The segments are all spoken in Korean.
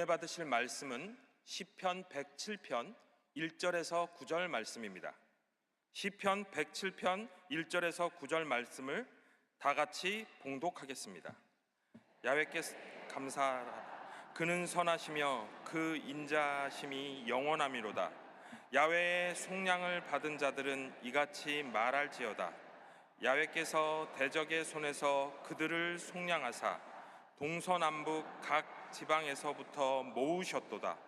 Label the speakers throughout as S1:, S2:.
S1: 은혜 받으실 말씀은 시편 107편 1절에서 9절 말씀입니다. 시편 107편 1절에서 9절 말씀을 다 같이 봉독하겠습니다. 야훼께 감사하라. 그는 선하시며 그 인자하심이 영원하미로다. 야훼의 속량을 받은 자들은 이같이 말할지어다. 야훼께서 대적의 손에서 그들을 속량하사 동서남북 각 지방에서부터 모으셨도다.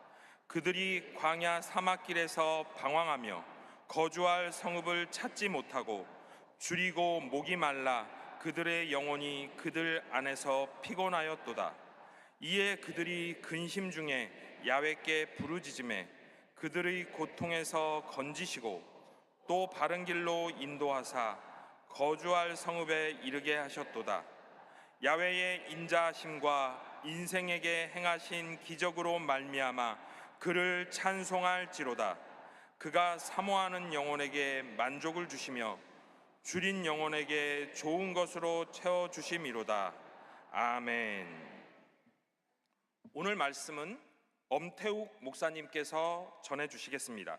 S1: 그들이 광야 사막길에서 방황하며 거주할 성읍을 찾지 못하고 줄이고 목이 말라 그들의 영혼이 그들 안에서 피곤하였도다. 이에 그들이 근심 중에 야훼께 부르짖음에 그들의 고통에서 건지시고 또 바른 길로 인도하사 거주할 성읍에 이르게 하셨도다. 야훼의 인자하심과 인생에게 행하신 기적으로 말미암아 그를 찬송할지로다. 그가 사모하는 영혼에게 만족을 주시며 줄인 영혼에게 좋은 것으로 채워주심이로다. 아멘. 오늘 말씀은 엄태욱 목사님께서 전해주시겠습니다.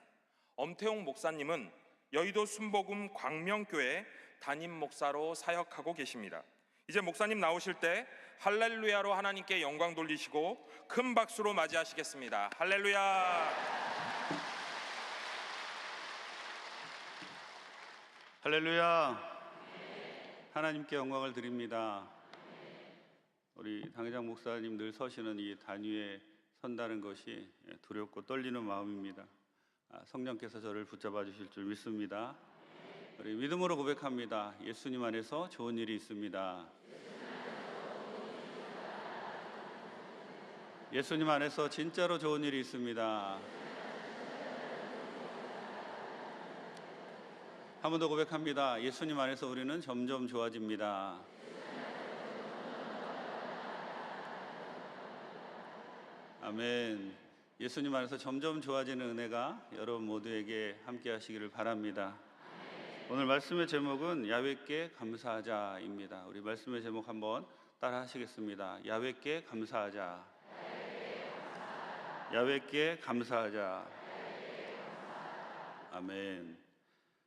S1: 엄태욱 목사님은 여의도 순복음 광명교회 담임 목사로 사역하고 계십니다. 이제 목사님 나오실 때 할렐루야로 하나님께 영광 돌리시고 큰 박수로 맞이하시겠습니다. 할렐루야.
S2: 할렐루야. 하나님께 영광을 드립니다. 우리 당회장 목사님 늘 서시는 이 단위에 선다는 것이 두렵고 떨리는 마음입니다. 성령께서 저를 붙잡아 주실 줄 믿습니다. 우리 믿음으로 고백합니다. 예수님 안에서 좋은 일이 있습니다. 예수님 안에서 진짜로 좋은 일이 있습니다. 한 번 더 고백합니다. 예수님 안에서 우리는 점점 좋아집니다. 아멘. 예수님 안에서 점점 좋아지는 은혜가 여러분 모두에게 함께 하시기를 바랍니다. 오늘 말씀의 제목은 야훼께 감사하자입니다. 우리 말씀의 제목 한번 따라 하시겠습니다. 야훼께 감사하자. 야훼께 감사하자. 아멘.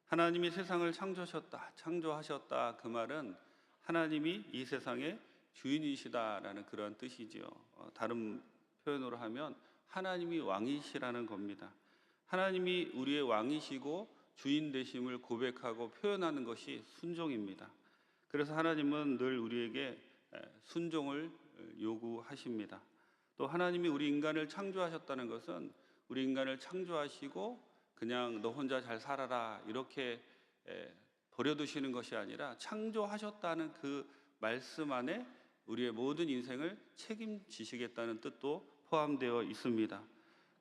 S2: 하나님이 세상을 창조하셨다. 그 말은 하나님이 이 세상의 주인이시다라는 그런 뜻이지요. 다른 표현으로 하면 하나님이 왕이시라는 겁니다. 하나님이 우리의 왕이시고 주인 되심을 고백하고 표현하는 것이 순종입니다. 그래서 하나님은 늘 우리에게 순종을 요구하십니다. 또 하나님이 우리 인간을 창조하셨다는 것은 우리 인간을 창조하시고 그냥 너 혼자 잘 살아라 이렇게 버려두시는 것이 아니라 창조하셨다는 그 말씀 안에 우리의 모든 인생을 책임지시겠다는 뜻도 포함되어 있습니다.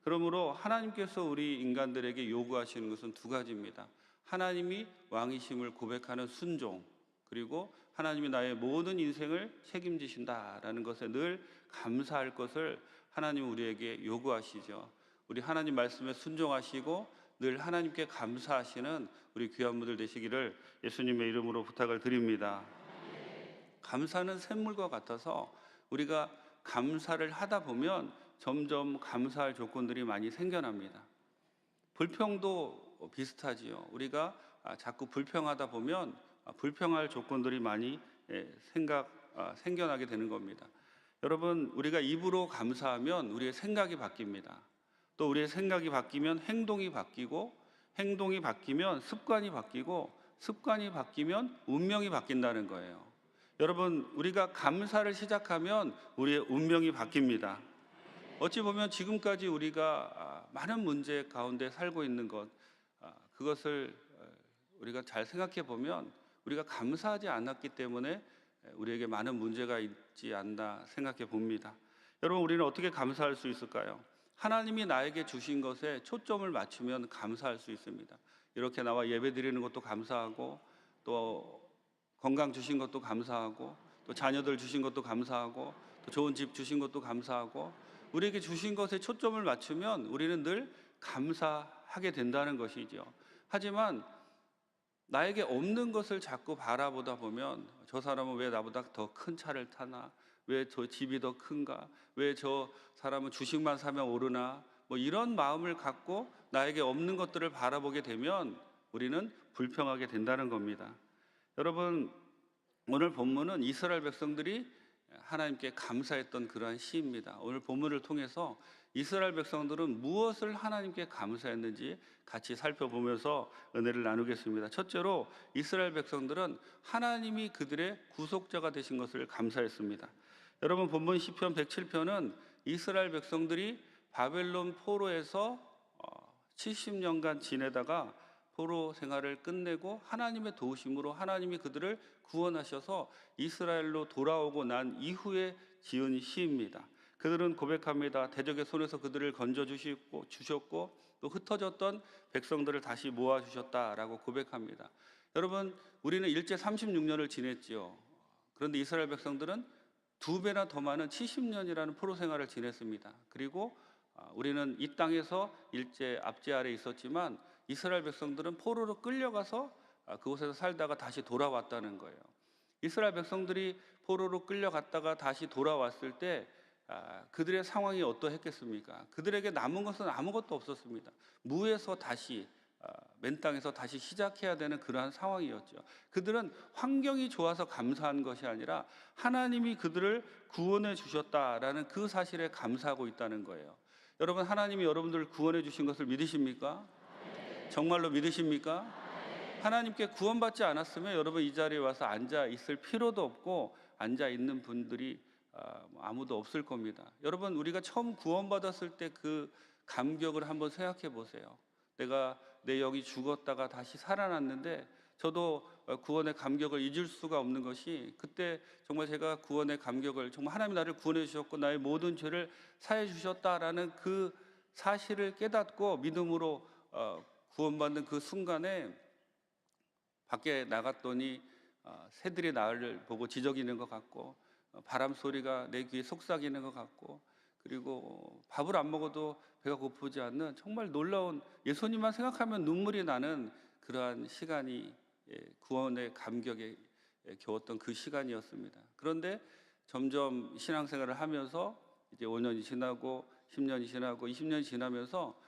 S2: 그러므로 하나님께서 우리 인간들에게 요구하시는 것은 두 가지입니다. 하나님이 왕이심을 고백하는 순종, 그리고 하나님이 나의 모든 인생을 책임지신다라는 것에 늘 감사할 것을 하나님은 우리에게 요구하시죠. 우리 하나님 말씀에 순종하시고 늘 하나님께 감사하시는 우리 귀한 분들 되시기를 예수님의 이름으로 부탁을 드립니다. 감사는 샘물과 같아서 우리가 감사를 하다 보면 점점 감사할 조건들이 많이 생겨납니다. 불평도 비슷하지요. 우리가 자꾸 불평하다 보면 불평할 조건들이 많이 생겨나게 되는 겁니다. 여러분, 우리가 입으로 감사하면 우리의 생각이 바뀝니다. 또 우리의 생각이 바뀌면 행동이 바뀌고, 행동이 바뀌면 습관이 바뀌고, 습관이 바뀌면 운명이 바뀐다는 거예요. 여러분, 우리가 감사를 시작하면 우리의 운명이 바뀝니다. 어찌 보면 지금까지 우리가 많은 문제 가운데 살고 있는 것, 그것을 우리가 잘 생각해 보면 우리가 감사하지 않았기 때문에 우리에게 많은 문제가 있지 않나 생각해 봅니다. 여러분, 우리는 어떻게 감사할 수 있을까요? 하나님이 나에게 주신 것에 초점을 맞추면 감사할 수 있습니다. 이렇게 나와 예배 드리는 것도 감사하고, 또 건강 주신 것도 감사하고, 또 자녀들 주신 것도 감사하고, 또 좋은 집 주신 것도 감사하고, 우리에게 주신 것에 초점을 맞추면 우리는 늘 감사하게 된다는 것이죠. 하지만 나에게 없는 것을 자꾸 바라보다 보면 저 사람은 왜 나보다 더 큰 차를 타나? 왜 저 집이 더 큰가? 왜 저 사람은 주식만 사면 오르나? 뭐 이런 마음을 갖고 나에게 없는 것들을 바라보게 되면 우리는 불평하게 된다는 겁니다. 여러분, 오늘 본문은 이스라엘 백성들이 하나님께 감사했던 그러한 시입니다. 오늘 본문을 통해서 이스라엘 백성들은 무엇을 하나님께 감사했는지 같이 살펴보면서 은혜를 나누겠습니다. 첫째로 이스라엘 백성들은 하나님이 그들의 구속자가 되신 것을 감사했습니다. 여러분, 본문 시편 107편은 이스라엘 백성들이 바벨론 포로에서 70년간 지내다가 포로 생활을 끝내고 하나님의 도우심으로 하나님이 그들을 구원하셔서 이스라엘로 돌아오고 난 이후에 지은 시입니다. 그들은 고백합니다. 대적의 손에서 그들을 건져 주셨고 또 흩어졌던 백성들을 다시 모아 주셨다라고 고백합니다. 여러분, 우리는 일제 36년을 지냈지요. 그런데 이스라엘 백성들은 2배나 더 많은 70년이라는 포로 생활을 지냈습니다. 그리고 우리는 이 땅에서 일제 압제 아래 있었지만 이스라엘 백성들은 포로로 끌려가서 그곳에서 살다가 다시 돌아왔다는 거예요. 이스라엘 백성들이 포로로 끌려갔다가 다시 돌아왔을 때 그들의 상황이 어떠했겠습니까? 그들에게 남은 것은 아무것도 없었습니다. 무에서 다시 맨 땅에서 다시 시작해야 되는 그러한 상황이었죠. 그들은 환경이 좋아서 감사한 것이 아니라 하나님이 그들을 구원해 주셨다라는 그 사실에 감사하고 있다는 거예요. 여러분, 하나님이 여러분들을 구원해 주신 것을 믿으십니까? 정말로 믿으십니까? 하나님께 구원받지 않았으면 여러분 이 자리에 와서 앉아 있을 필요도 없고 앉아 있는 분들이 아무도 없을 겁니다. 여러분, 우리가 처음 구원받았을 때 그 감격을 한번 생각해 보세요. 내가 내 영이 죽었다가 다시 살아났는데 저도 구원의 감격을 잊을 수가 없는 것이 그때 정말 제가 구원의 감격을 정말 하나님이 나를 구원해 주셨고 나의 모든 죄를 사해 주셨다라는 그 사실을 깨닫고 믿음으로 구원받는 그 순간에 밖에 나갔더니 새들이 나를 보고 지저귀는 것 같고 바람 소리가 내 귀에 속삭이는 것 같고 그리고 밥을 안 먹어도 배가 고프지 않는 정말 놀라운 예수님만 생각하면 눈물이 나는 그러한 시간이 구원의 감격에 겨웠던 그 시간이었습니다. 그런데 점점 신앙생활을 하면서 이제 5년이 지나고 10년이 지나고 20년이 지나면서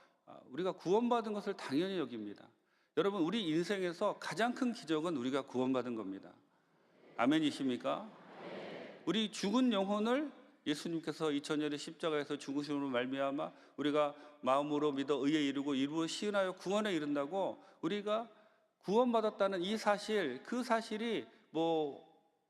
S2: 우리가 구원받은 것을 당연히 여깁니다. 여러분, 우리 인생에서 가장 큰 기적은 우리가 구원받은 겁니다. 아멘이십니까? 우리 죽은 영혼을 예수님께서 2000년에 십자가에서 죽으심으로 말미암아 우리가 마음으로 믿어 의에 이르고 이루어 시은하여 구원에 이른다고 우리가 구원받았다는 이 사실, 그 사실이 뭐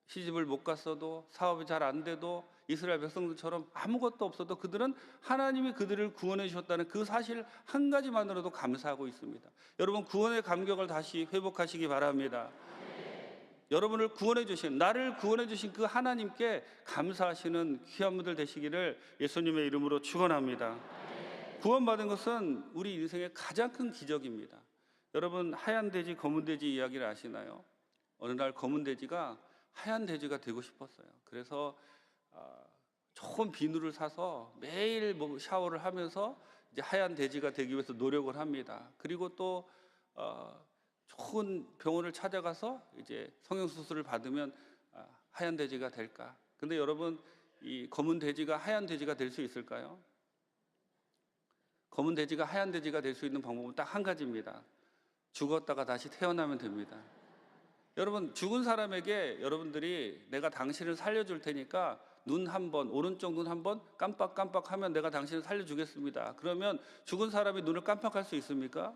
S2: 시집을 못 갔어도 사업이 잘 안 돼도 이스라엘 백성들처럼 아무것도 없어도 그들은 하나님이 그들을 구원해 주셨다는 그 사실 한 가지만으로도 감사하고 있습니다. 여러분, 구원의 감격을 다시 회복하시기 바랍니다. 여러분을 구원해 주신, 나를 구원해 주신 그 하나님께 감사하시는 귀한 분들 되시기를 예수님의 이름으로 축원합니다. 구원받은 것은 우리 인생의 가장 큰 기적입니다. 여러분, 하얀 돼지, 검은 돼지 이야기를 아시나요? 어느 날 검은 돼지가 하얀 돼지가 되고 싶었어요. 그래서 좋은 비누를 사서 매일 샤워를 하면서 이제 하얀 돼지가 되기 위해서 노력을 합니다. 그리고 또 좋은 병원을 찾아가서 이제 성형수술을 받으면 하얀 돼지가 될까? 근데 여러분, 이 검은 돼지가 하얀 돼지가 될 수 있을까요? 검은 돼지가 하얀 돼지가 될 수 있는 방법은 딱 한 가지입니다. 죽었다가 다시 태어나면 됩니다. 여러분, 죽은 사람에게 여러분들이 내가 당신을 살려줄 테니까 눈 한 번, 오른쪽 눈 한 번 깜빡깜빡하면 내가 당신을 살려주겠습니다. 그러면 죽은 사람이 눈을 깜빡할 수 있습니까?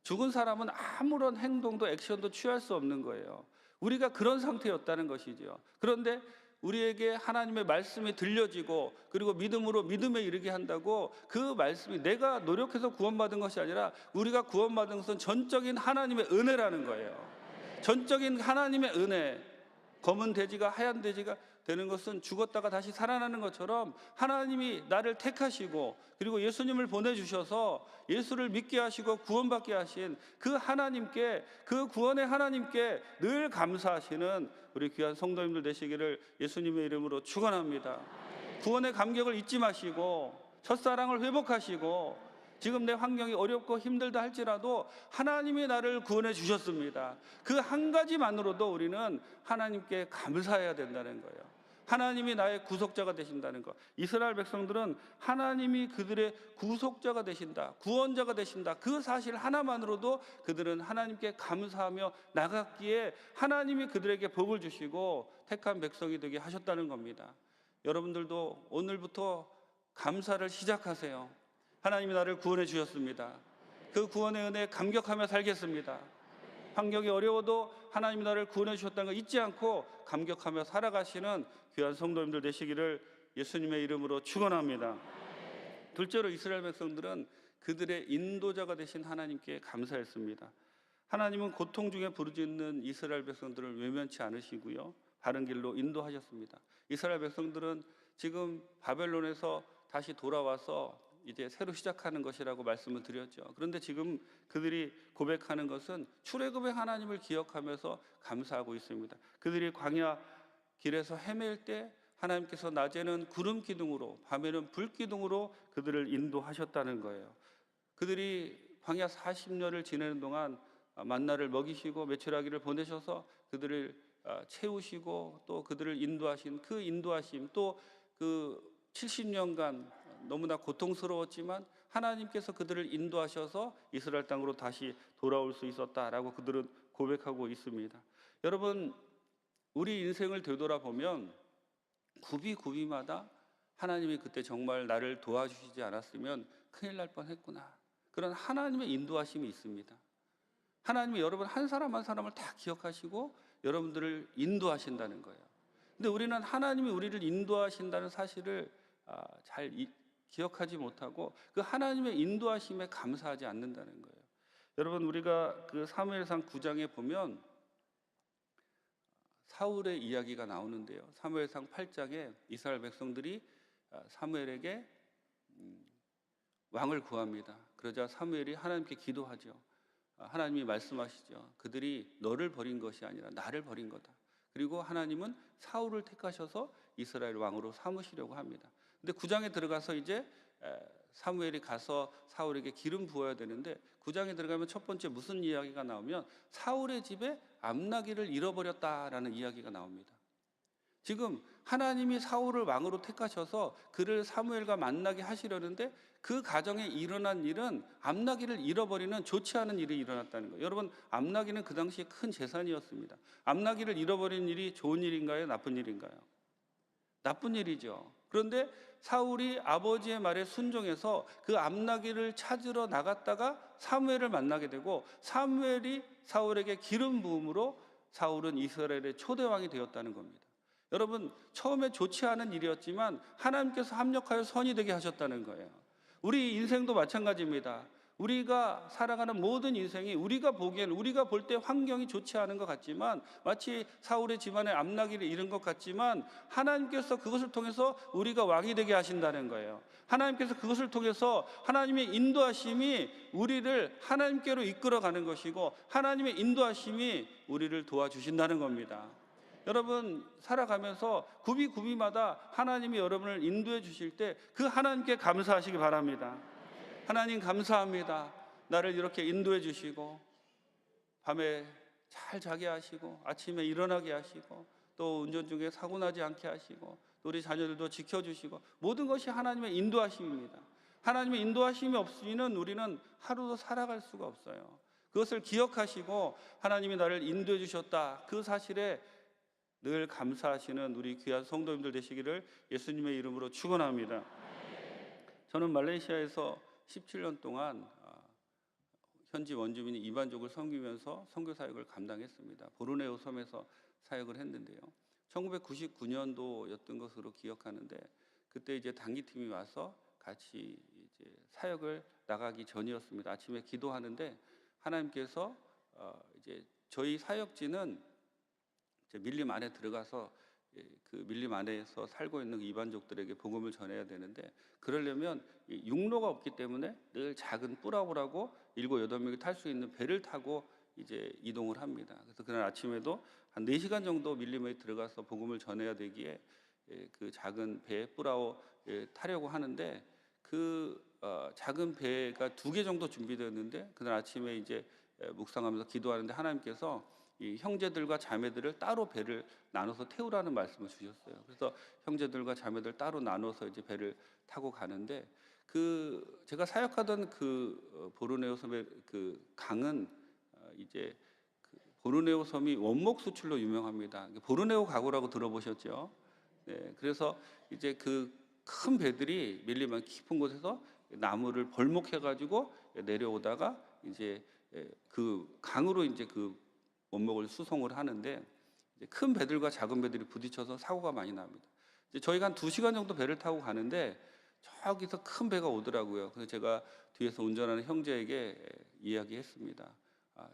S2: 죽은 사람은 아무런 행동도 액션도 취할 수 없는 거예요. 우리가 그런 상태였다는 것이죠. 그런데 우리에게 하나님의 말씀이 들려지고 그리고 믿음으로 믿음에 이르게 한다고 그 말씀이 내가 노력해서 구원받은 것이 아니라 우리가 구원받은 것은 전적인 하나님의 은혜라는 거예요. 전적인 하나님의 은혜. 검은 돼지가 하얀 돼지가 되는 것은 죽었다가 다시 살아나는 것처럼 하나님이 나를 택하시고 그리고 예수님을 보내주셔서 예수를 믿게 하시고 구원받게 하신 그 하나님께, 그 구원의 하나님께 늘 감사하시는 우리 귀한 성도님들 되시기를 예수님의 이름으로 축원합니다. 구원의 감격을 잊지 마시고 첫사랑을 회복하시고 지금 내 환경이 어렵고 힘들다 할지라도 하나님이 나를 구원해 주셨습니다. 그 한 가지만으로도 우리는 하나님께 감사해야 된다는 거예요. 하나님이 나의 구속자가 되신다는 것. 이스라엘 백성들은 하나님이 그들의 구속자가 되신다, 구원자가 되신다, 그 사실 하나만으로도 그들은 하나님께 감사하며 나갔기에 하나님이 그들에게 복을 주시고 택한 백성이 되게 하셨다는 겁니다. 여러분들도 오늘부터 감사를 시작하세요. 하나님이 나를 구원해 주셨습니다. 그 구원의 은혜에 감격하며 살겠습니다. 환경이 어려워도 하나님이 나를 구원해 주셨다는 걸 잊지 않고 감격하며 살아가시는 귀한 성도님들 되시기를 예수님의 이름으로 축원합니다. 둘째로 이스라엘 백성들은 그들의 인도자가 되신 하나님께 감사했습니다. 하나님은 고통 중에 부르짖는 이스라엘 백성들을 외면치 않으시고요, 바른 길로 인도하셨습니다. 이스라엘 백성들은 지금 바벨론에서 다시 돌아와서 이제 새로 시작하는 것이라고 말씀을 드렸죠. 그런데 지금 그들이 고백하는 것은 출애굽의 하나님을 기억하면서 감사하고 있습니다. 그들이 광야 길에서 헤맬 때 하나님께서 낮에는 구름 기둥으로, 밤에는 불 기둥으로 그들을 인도하셨다는 거예요. 그들이 광야 40년을 지내는 동안 만나를 먹이시고 메추라기를 보내셔서 그들을 채우시고 또 그들을 인도하신 그 인도하심, 또 그 70년간 너무나 고통스러웠지만 하나님께서 그들을 인도하셔서 이스라엘 땅으로 다시 돌아올 수 있었다라고 그들은 고백하고 있습니다. 여러분, 우리 인생을 되돌아보면 굽이굽이마다 하나님이 그때 정말 나를 도와주시지 않았으면 큰일 날 뻔했구나, 그런 하나님의 인도하심이 있습니다. 하나님이 여러분 한 사람 한 사람을 다 기억하시고 여러분들을 인도하신다는 거예요. 근데 우리는 하나님이 우리를 인도하신다는 사실을 잘 기억하지 못하고 그 하나님의 인도하심에 감사하지 않는다는 거예요. 여러분, 우리가 그 사무엘상 9장에 보면 사울의 이야기가 나오는데요, 사무엘상 8장에 이스라엘 백성들이 사무엘에게 왕을 구합니다. 그러자 사무엘이 하나님께 기도하죠. 하나님이 말씀하시죠. 그들이 너를 버린 것이 아니라 나를 버린 거다. 그리고 하나님은 사울을 택하셔서 이스라엘 왕으로 삼으시려고 합니다. 근데 9장에 들어가서 이제 사무엘이 가서 사울에게 기름 부어야 되는데 9장에 들어가면 첫 번째 무슨 이야기가 나오면 사울의 집에 암나기를 잃어버렸다라는 이야기가 나옵니다. 지금 하나님이 사울을 왕으로 택하셔서 그를 사무엘과 만나게 하시려는데 그 가정에 일어난 일은 암나기를 잃어버리는 좋지 않은 일이 일어났다는 거예요. 여러분, 암나기는 그 당시에 큰 재산이었습니다. 암나기를 잃어버린 일이 좋은 일인가요? 나쁜 일인가요? 나쁜 일이죠. 그런데 사울이 아버지의 말에 순종해서 그 암나기를 찾으러 나갔다가 사무엘을 만나게 되고 사무엘이 사울에게 기름 부음으로 사울은 이스라엘의 초대왕이 되었다는 겁니다. 여러분, 처음에 좋지 않은 일이었지만 하나님께서 합력하여 선이 되게 하셨다는 거예요. 우리 인생도 마찬가지입니다. 우리가 살아가는 모든 인생이 우리가 보기에는, 우리가 볼 때 환경이 좋지 않은 것 같지만, 마치 사울의 집안에 암나기를 잃은 것 같지만 하나님께서 그것을 통해서 우리가 왕이 되게 하신다는 거예요. 하나님께서 그것을 통해서 하나님의 인도하심이 우리를 하나님께로 이끌어가는 것이고 하나님의 인도하심이 우리를 도와주신다는 겁니다. 여러분, 살아가면서 굽이굽이마다 하나님이 여러분을 인도해 주실 때 그 하나님께 감사하시기 바랍니다. 하나님 감사합니다. 나를 이렇게 인도해 주시고 밤에 잘 자게 하시고 아침에 일어나게 하시고 또 운전 중에 사고 나지 않게 하시고 또 우리 자녀들도 지켜주시고 모든 것이 하나님의 인도하심입니다. 하나님의 인도하심이 없이는 우리는 하루도 살아갈 수가 없어요. 그것을 기억하시고 하나님이 나를 인도해 주셨다, 그 사실에 늘 감사하시는 우리 귀한 성도님들 되시기를 예수님의 이름으로 축원합니다. 저는 말레이시아에서 17년 동안 현지 원주민이 이반족을 섬기면서 선교 사역을 감당했습니다. 보르네오 섬에서 사역을 했는데요. 1999년도였던 것으로 기억하는데 그때 이제 단기팀이 와서 같이 이제 사역을 나가기 전이었습니다. 아침에 기도하는데 하나님께서 이제 저희 사역지는 밀림 안에 들어가서 그 밀림 안에서 살고 있는 이반족들에게 복음을 전해야 되는데 그러려면 육로가 없기 때문에 늘 작은 뿌라오라고 7, 8명이 탈 수 있는 배를 타고 이제 이동을 합니다. 그래서 그날 아침에도 한 4시간 정도 밀림에 들어가서 복음을 전해야 되기에 그 작은 배 뿌라오 타려고 하는데 그 작은 배가 2개 정도 준비되었는데 그날 아침에 이제 묵상하면서 기도하는데 하나님께서 이 형제들과 자매들을 따로 배를 나눠서 태우라는 말씀을 주셨어요. 그래서 형제들과 자매들 따로 나눠서 이제 배를 타고 가는데 그 제가 사역하던 그 보르네오 섬의 그 강은 이제 그 보르네오 섬이 원목 수출로 유명합니다. 보르네오 가구라고 들어보셨죠? 네, 그래서 이제 그 큰 배들이 밀리면 깊은 곳에서 나무를 벌목해가지고 내려오다가 이제 그 강으로 이제 그 원목을 수송을 하는데 이제 큰 배들과 작은 배들이 부딪혀서 사고가 많이 납니다. 이제 저희가 한 2시간 정도 배를 타고 가는데 저기서 큰 배가 오더라고요. 그래서 제가 뒤에서 운전하는 형제에게 이야기했습니다.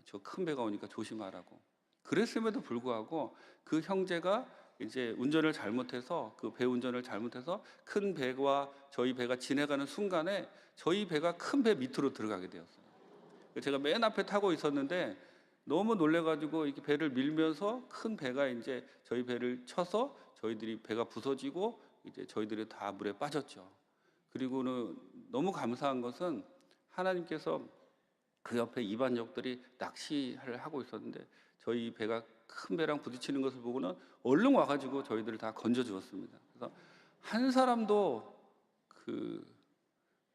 S2: 저 큰 배가 오니까 조심하라고. 그랬음에도 불구하고 그 형제가 이제 운전을 잘못해서 그 배 운전을 잘못해서 큰 배와 저희 배가 지나가는 순간에 저희 배가 큰 배 밑으로 들어가게 되었어요. 제가 맨 앞에 타고 있었는데 너무 놀래가지고 이렇게 배를 밀면서 큰 배가 이제 저희 배를 쳐서 저희들이 배가 부서지고 이제 저희들이 다 물에 빠졌죠. 그리고는 너무 감사한 것은 하나님께서 그 옆에 이반역들이 낚시를 하고 있었는데 저희 배가 큰 배랑 부딪히는 것을 보고는 얼른 와가지고 저희들을 다 건져 주었습니다. 그래서 한 사람도 그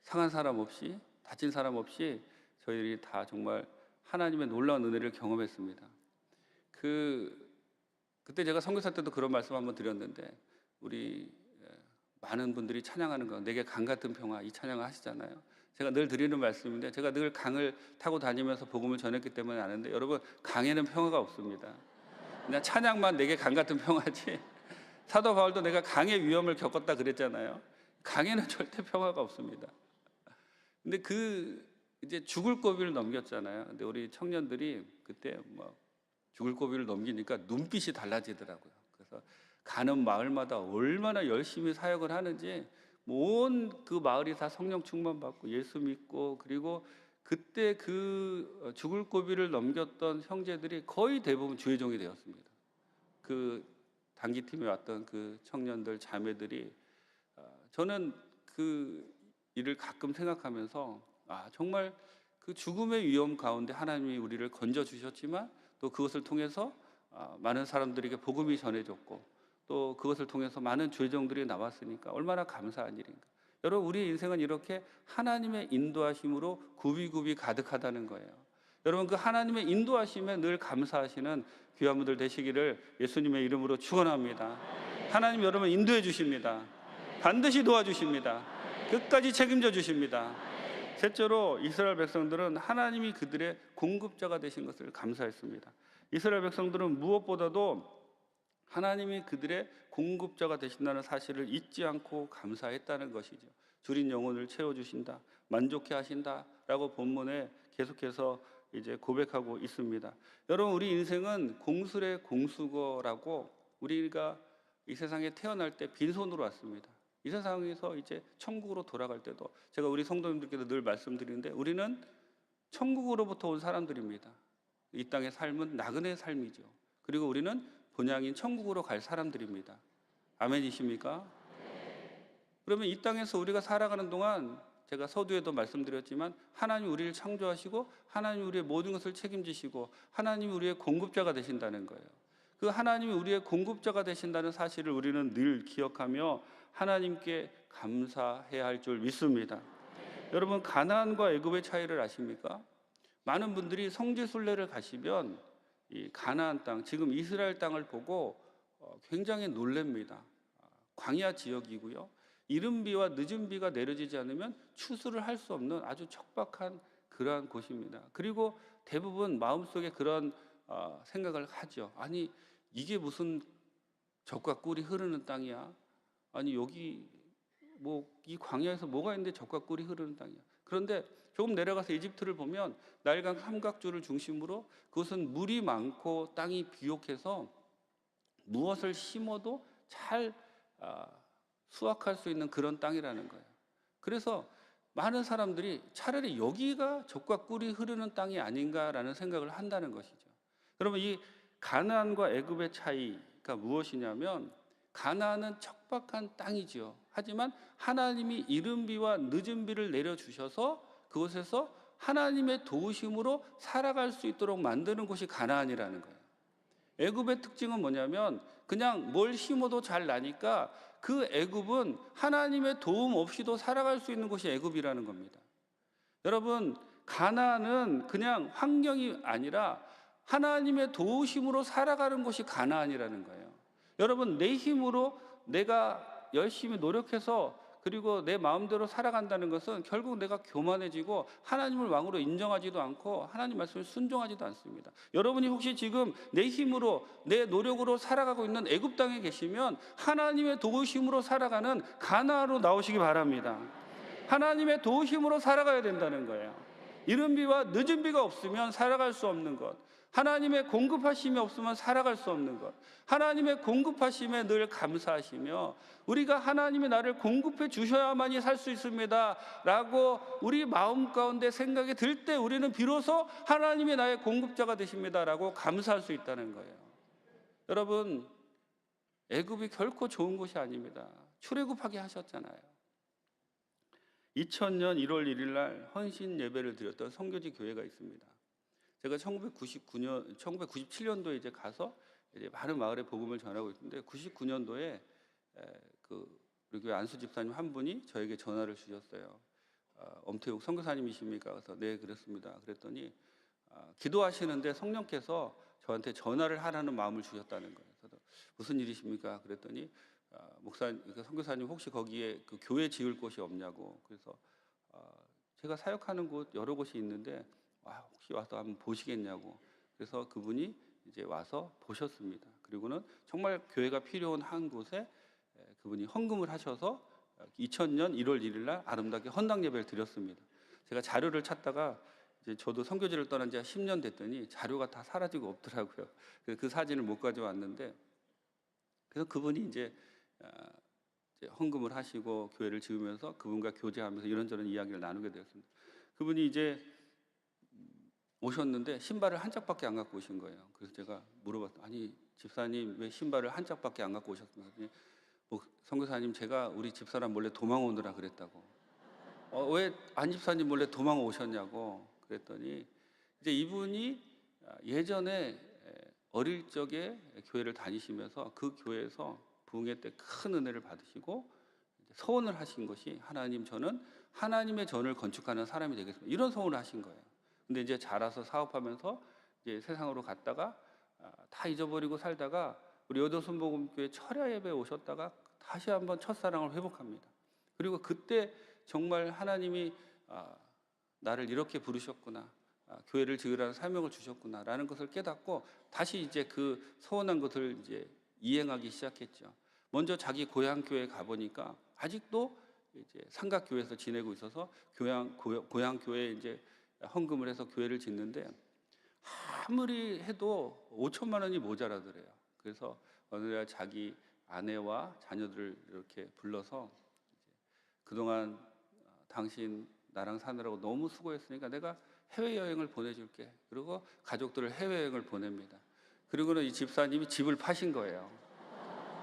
S2: 상한 사람 없이 다친 사람 없이 저희들이 다 정말 하나님의 놀라운 은혜를 경험했습니다. 그때 제가 선교사 때도 그런 말씀 한번 드렸는데 우리 많은 분들이 찬양하는 거 내게 강 같은 평화 이 찬양을 하시잖아요. 제가 늘 드리는 말씀인데 제가 늘 강을 타고 다니면서 복음을 전했기 때문에 아는데 여러분 강에는 평화가 없습니다. 그냥 찬양만 내게 강 같은 평화지. 사도 바울도 내가 강의 위험을 겪었다 그랬잖아요. 강에는 절대 평화가 없습니다. 근데 이제 죽을 고비를 넘겼잖아요. 근데 우리 청년들이 그때 뭐 죽을 고비를 넘기니까 눈빛이 달라지더라고요. 그래서 가는 마을마다 얼마나 열심히 사역을 하는지 온 그 마을이 다 성령 충만 받고 예수 믿고 그리고 그때 그 죽을 고비를 넘겼던 형제들이 거의 대부분 주의 종이 되었습니다. 그 단기팀에 왔던 그 청년들 자매들이 저는 그 일을 가끔 생각하면서 정말 그 죽음의 위험 가운데 하나님이 우리를 건져 주셨지만 또 그것을 통해서 많은 사람들에게 복음이 전해졌고 또 그것을 통해서 많은 죄종들이 나왔으니까 얼마나 감사한 일인가. 여러분 우리 인생은 이렇게 하나님의 인도하심으로 굽이굽이 가득하다는 거예요. 여러분 그 하나님의 인도하심에 늘 감사하시는 귀한 분들 되시기를 예수님의 이름으로 축원합니다. 하나님 여러분 인도해 주십니다. 반드시 도와주십니다. 끝까지 책임져 주십니다. 셋째로 이스라엘 백성들은 하나님이 그들의 공급자가 되신 것을 감사했습니다. 이스라엘 백성들은 무엇보다도 하나님이 그들의 공급자가 되신다는 사실을 잊지 않고 감사했다는 것이죠. 줄인 영혼을 채워주신다, 만족해 하신다라고 본문에 계속해서 이제 고백하고 있습니다. 여러분 우리 인생은 공술의 공수거라고 우리가 이 세상에 태어날 때 빈손으로 왔습니다. 이 세상에서 이제 천국으로 돌아갈 때도 제가 우리 성도님들께도 늘 말씀드리는데 우리는 천국으로부터 온 사람들입니다. 이 땅의 삶은 나그네 삶이죠. 그리고 우리는 본향인 천국으로 갈 사람들입니다. 아멘이십니까? 그러면 이 땅에서 우리가 살아가는 동안 제가 서두에도 말씀드렸지만 하나님이 우리를 창조하시고 하나님이 우리의 모든 것을 책임지시고 하나님이 우리의 공급자가 되신다는 거예요. 그 하나님이 우리의 공급자가 되신다는 사실을 우리는 늘 기억하며 하나님께 감사해야 할 줄 믿습니다. 여러분 가나안과 애굽의 차이를 아십니까? 많은 분들이 성지순례를 가시면 이 가나안 땅, 지금 이스라엘 땅을 보고 굉장히 놀랍니다. 광야 지역이고요. 이른 비와 늦은 비가 내려지지 않으면 추수를 할 수 없는 아주 척박한 그러한 곳입니다. 그리고 대부분 마음속에 그런 생각을 하죠. 아니 이게 무슨 젖과 꿀이 흐르는 땅이야? 아니 여기 뭐 이 광야에서 뭐가 있는데 젖과 꿀이 흐르는 땅이야? 그런데 조금 내려가서 이집트를 보면 나일강 삼각주를 중심으로 그것은 물이 많고 땅이 비옥해서 무엇을 심어도 잘 수확할 수 있는 그런 땅이라는 거예요. 그래서 많은 사람들이 차라리 여기가 젖과 꿀이 흐르는 땅이 아닌가라는 생각을 한다는 것이죠. 그러면 이 가나안과 애굽의 차이가 무엇이냐면 가나안은 척박한 땅이지요. 하지만 하나님이 이른 비와 늦은 비를 내려주셔서 그곳에서 하나님의 도우심으로 살아갈 수 있도록 만드는 곳이 가나안이라는 거예요. 애굽의 특징은 뭐냐면 그냥 뭘 심어도 잘 나니까 그 애굽은 하나님의 도움 없이도 살아갈 수 있는 곳이 애굽이라는 겁니다. 여러분, 가나안은 그냥 환경이 아니라 하나님의 도우심으로 살아가는 곳이 가나안이라는 거예요. 여러분, 내 힘으로 내가 열심히 노력해서 그리고 내 마음대로 살아간다는 것은 결국 내가 교만해지고 하나님을 왕으로 인정하지도 않고 하나님 말씀을 순종하지도 않습니다. 여러분이 혹시 지금 내 힘으로 내 노력으로 살아가고 있는 애굽 땅에 계시면 하나님의 도우심으로 살아가는 가나안으로 나오시기 바랍니다. 하나님의 도우심으로 살아가야 된다는 거예요. 이른 비와 늦은 비가 없으면 살아갈 수 없는 것, 하나님의 공급하심이 없으면 살아갈 수 없는 것, 하나님의 공급하심에 늘 감사하시며 우리가 하나님이 나를 공급해 주셔야만이 살 수 있습니다 라고 우리 마음 가운데 생각이 들 때 우리는 비로소 하나님이 나의 공급자가 되십니다 라고 감사할 수 있다는 거예요. 여러분, 애굽이 결코 좋은 곳이 아닙니다. 출애굽하게 하셨잖아요. 2000년 1월 1일 날 헌신 예배를 드렸던 성교지 교회가 있습니다. 제가 1997년도에 이제 가서 이제 많은 마을에 복음을 전하고 있는데 99년도에 우리 교회 안수 집사님 한 분이 저에게 전화를 주셨어요. 엄태욱 선교사님이십니까? 그래서 네, 그랬습니다. 그랬더니 기도하시는데 성령께서 저한테 전화를 하라는 마음을 주셨다는 거예요. 그래서 무슨 일이십니까? 그랬더니 목사님, 선교사님 혹시 거기에 그 교회 지을 곳이 없냐고. 그래서 제가 사역하는 곳 여러 곳이 있는데 혹시 와서 한번 보시겠냐고. 그래서 그분이 이제 와서 보셨습니다. 그리고는 정말 교회가 필요한 한 곳에 그분이 헌금을 하셔서 2000년 1월 1일 날 아름답게 헌당 예배를 드렸습니다. 제가 자료를 찾다가 이제 저도 선교지를 떠난 지 10년 됐더니 자료가 다 사라지고 없더라고요. 그 사진을 못 가져왔는데, 그래서 그분이 이제 헌금을 하시고 교회를 지으면서 그분과 교제하면서 이런저런 이야기를 나누게 되었습니다. 그분이 이제 오셨는데 신발을 한 짝밖에 안 갖고 오신 거예요. 그래서 제가 물어봤어요. 아니, 집사님 왜 신발을 한 짝밖에 안 갖고 오셨습니까? 선교사님, 제가 우리 집사람 몰래 도망 오느라 그랬다고. 왜 안 집사님 몰래 도망 오셨냐고 그랬더니, 이제 이분이 예전에 어릴 적에 교회를 다니시면서 그 교회에서 부흥회 때 큰 은혜를 받으시고 서원을 하신 것이, 하나님, 저는 하나님의 전을 건축하는 사람이 되겠습니다. 이런 서원을 하신 거예요. 근데 이제 자라서 사업하면서 이제 세상으로 갔다가 다 잊어버리고 살다가 우리 여도순복음교회 철야 예배에 오셨다가 다시 한번 첫사랑을 회복합니다. 그리고 그때 정말 하나님이 나를 이렇게 부르셨구나, 교회를 지으라는 사명을 주셨구나라는 것을 깨닫고 다시 이제 그 서원한 것을 이제 이행하기 시작했죠. 먼저 자기 고향 교회에 가보니까 아직도 이제 삼각교회에서 지내고 있어서 고향 교회에 이제 헌금을 해서 교회를 짓는데 아무리 해도 5천만 원이 모자라더래요. 그래서 어느 날 자기 아내와 자녀들을 이렇게 불러서 그동안 당신 나랑 사느라고 너무 수고했으니까 내가 해외여행을 보내줄게. 그리고 가족들을 해외여행을 보냅니다. 그리고는 이 집사님이 집을 파신 거예요.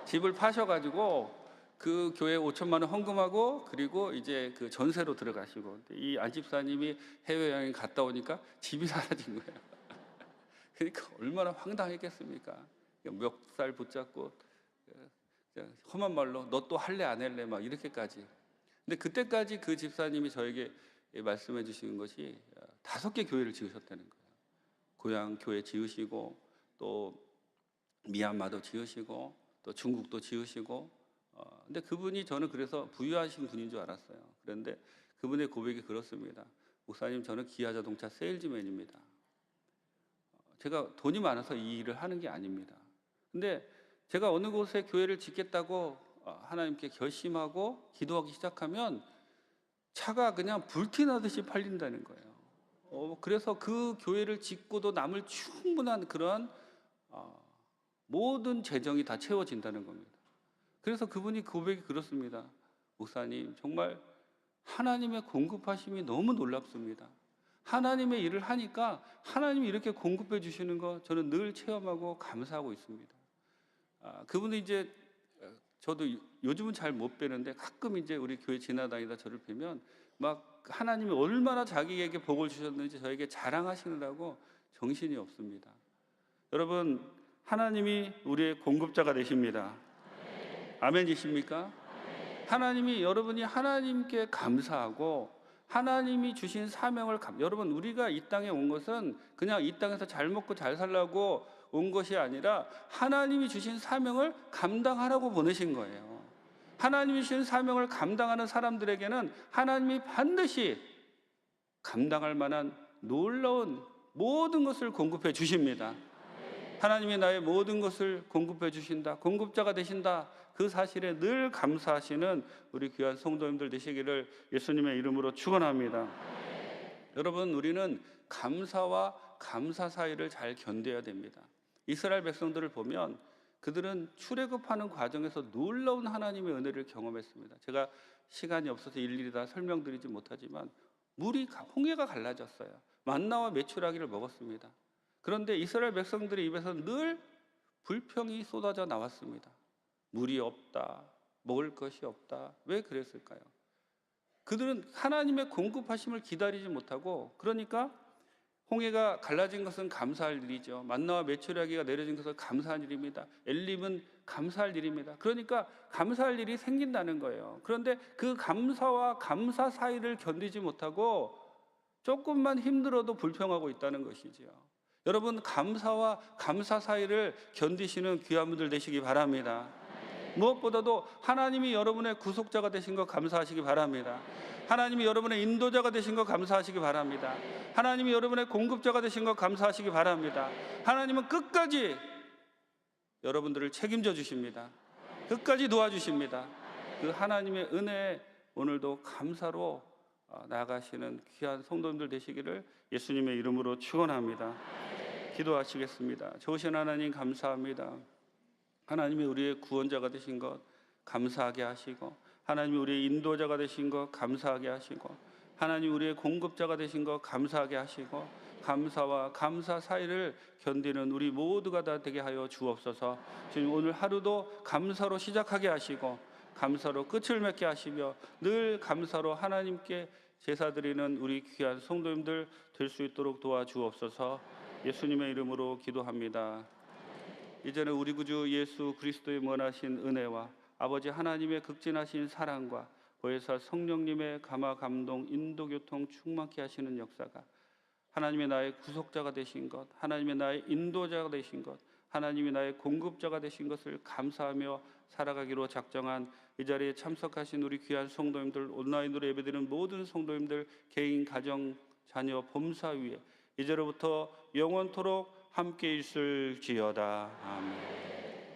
S2: 집을 파셔가지고 그 교회 5천만 원 헌금하고 그리고 이제 그 전세로 들어가시고, 이 안 집사님이 해외여행 갔다 오니까 집이 사라진 거예요. 그러니까 얼마나 황당했겠습니까? 멱살 붙잡고 험한 말로 너 또 할래 안 할래 막 이렇게까지. 근데 그때까지 그 집사님이 저에게 말씀해 주시는 것이 5개 교회를 지으셨다는 거예요. 고향 교회 지으시고 또 미얀마도 지으시고 또 중국도 지으시고. 근데 그분이, 저는 그래서 부유하신 분인 줄 알았어요. 그런데 그분의 고백이 그렇습니다. 목사님, 저는 기아 자동차 세일즈맨입니다. 제가 돈이 많아서 이 일을 하는 게 아닙니다. 근데 제가 어느 곳에 교회를 짓겠다고 하나님께 결심하고 기도하기 시작하면 차가 그냥 불티나듯이 팔린다는 거예요. 그래서 그 교회를 짓고도 남을 충분한 그런 모든 재정이 다 채워진다는 겁니다. 그래서 그분이 고백이 그렇습니다. 목사님, 정말 하나님의 공급하심이 너무 놀랍습니다. 하나님의 일을 하니까 하나님이 이렇게 공급해 주시는 거 저는 늘 체험하고 감사하고 있습니다. 그분은 이제 저도 요즘은 잘 못 뵈는데 가끔 이제 우리 교회 지나다니다 저를 뵈면 막 하나님이 얼마나 자기에게 복을 주셨는지 저에게 자랑하시느라고 정신이 없습니다. 여러분, 하나님이 우리의 공급자가 되십니다. 아멘이십니까? 하나님이 여러분이 하나님께 감사하고 하나님이 주신 사명을 여러분 우리가 이 땅에 온 것은 그냥 이 땅에서 잘 먹고 잘 살라고 온 것이 아니라 하나님이 주신 사명을 감당하라고 보내신 거예요. 하나님이 주신 사명을 감당하는 사람들에게는 하나님이 반드시 감당할 만한 놀라운 모든 것을 공급해 주십니다. 하나님이 나의 모든 것을 공급해 주신다, 공급자가 되신다, 그 사실에 늘 감사하시는 우리 귀한 성도님들 되시기를 예수님의 이름으로 축원합니다. 여러분, 우리는 감사와 감사 사이를 잘 견뎌야 됩니다. 이스라엘 백성들을 보면 그들은 출애굽하는 과정에서 놀라운 하나님의 은혜를 경험했습니다. 제가 시간이 없어서 일일이 다 설명드리지 못하지만 홍해가 갈라졌어요. 만나와 메추라기를 먹었습니다. 그런데 이스라엘 백성들의 입에서 늘 불평이 쏟아져 나왔습니다. 물이 없다, 먹을 것이 없다. 왜 그랬을까요? 그들은 하나님의 공급하심을 기다리지 못하고, 그러니까 홍해가 갈라진 것은 감사할 일이죠. 만나와 메추라기가 내려진 것은 감사할 일입니다. 엘림은 감사할 일입니다. 그러니까 감사할 일이 생긴다는 거예요. 그런데 그 감사와 감사 사이를 견디지 못하고 조금만 힘들어도 불평하고 있다는 것이지요. 여러분, 감사와 감사 사이를 견디시는 귀한 분들 되시기 바랍니다. 무엇보다도 하나님이 여러분의 구속자가 되신 것 감사하시기 바랍니다. 하나님이 여러분의 인도자가 되신 것 감사하시기 바랍니다. 하나님이 여러분의 공급자가 되신 것 감사하시기 바랍니다. 하나님은 끝까지 여러분들을 책임져 주십니다. 끝까지 도와주십니다. 그 하나님의 은혜에 오늘도 감사로 나아가시는 귀한 성도님들 되시기를 예수님의 이름으로 축원합니다. 기도하시겠습니다. 좋으신 하나님 감사합니다. 하나님이 우리의 구원자가 되신 것 감사하게 하시고, 하나님이 우리의 인도자가 되신 것 감사하게 하시고, 하나님 우리의 공급자가 되신 것 감사하게 하시고, 감사와 감사 사이를 견디는 우리 모두가 다 되게 하여 주옵소서. 주님, 오늘 하루도 감사로 시작하게 하시고 감사로 끝을 맺게 하시며 늘 감사로 하나님께 제사드리는 우리 귀한 성도님들 될 수 있도록 도와주옵소서. 예수님의 이름으로 기도합니다. 이제는 우리 구주 예수 그리스도의 무한하신 은혜와 아버지 하나님의 극진하신 사랑과 보혜사 성령님의 감화 감동 인도 교통 충만케 하시는 역사가, 하나님의 나의 구속자가 되신 것, 하나님의 나의 인도자가 되신 것, 하나님이 나의 공급자가 되신 것을 감사하며 살아가기로 작정한 이 자리에 참석하신 우리 귀한 성도님들, 온라인으로 예배드리는 모든 성도님들 개인, 가정, 자녀, 범사 위에 이제로부터 영원토록 함께 있을지어다. 아멘.